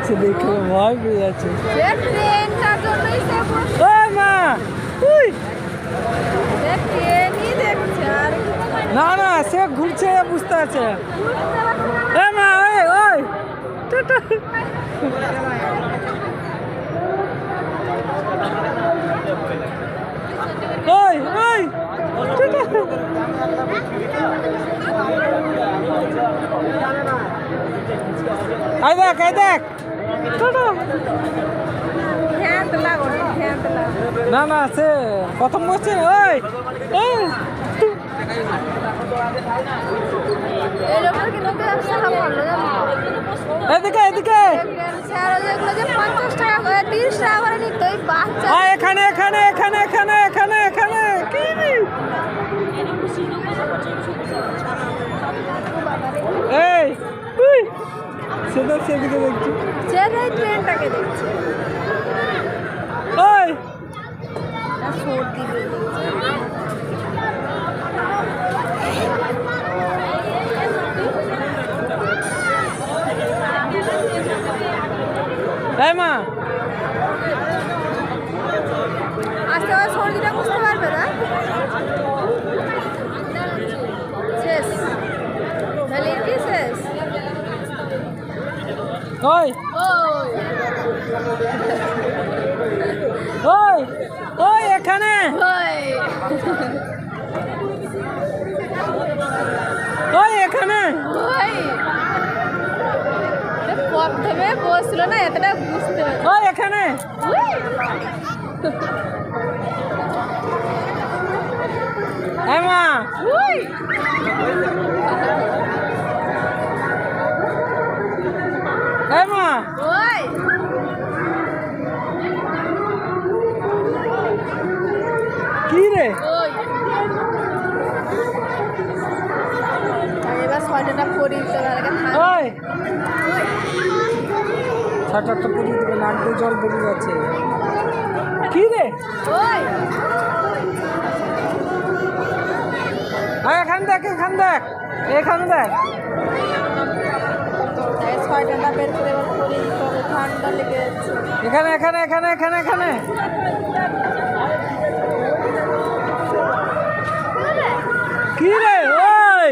যাচ্ছে, দেখে ভয় পেয়ে যাচ্ছে। ট্রেনটার জন্যই সে ও মা, উই, ট্রেনই দেখছে আর না না, সে ঘুরছে বুঝতে আছে। এ মা, ওই ওই টাটা। ওই ওই টাটা। আই দেখ, আই দেখ, টাটা। খ্যাতলা ওটা খ্যাতলা। না না, সে প্রথম বসছে। ওই ওই এরকম কিন্তু ব্যবসা বললো জানো, এদিকে এদিকে। স্যার যেগুলো যে 50 টাকা করে 30 টাকা করে নিত ওই বাচ্চা। এখানে এখানে এখানে এখানে এখানে এখানে কি এই উই, সেটা সেদিকে দেখছি। সেটাই ট্রেনটাকে দেখছে। ওই আর সর্দি এই মা, আস্তে আস্তে সর্দিটা বুঝতে পারবে না। শেষ তাহলে কি শেষ? ওই ওই ওই ওই এখানে ওই ওই এখানে ওই প্রথমে বসছিল না এতটা বুঝতে পারছি। ওই এখানে এই মা, ওই এই মা, ওই কি রে? ওই এবার ছয়টা পরি ওই ছটা তো পুরি দিকে নাক দিয়ে জল বেরিয়ে যাচ্ছে। কি রে? ওই এখান দেখ, এখান দেখ, এখান দেখ। ছয়টা বের করে এবার পরি দিতে হবে, ঠান্ডা লেগে যাচ্ছে। এখানে এখানে এখানে এখানে এখানে কি রে? ওই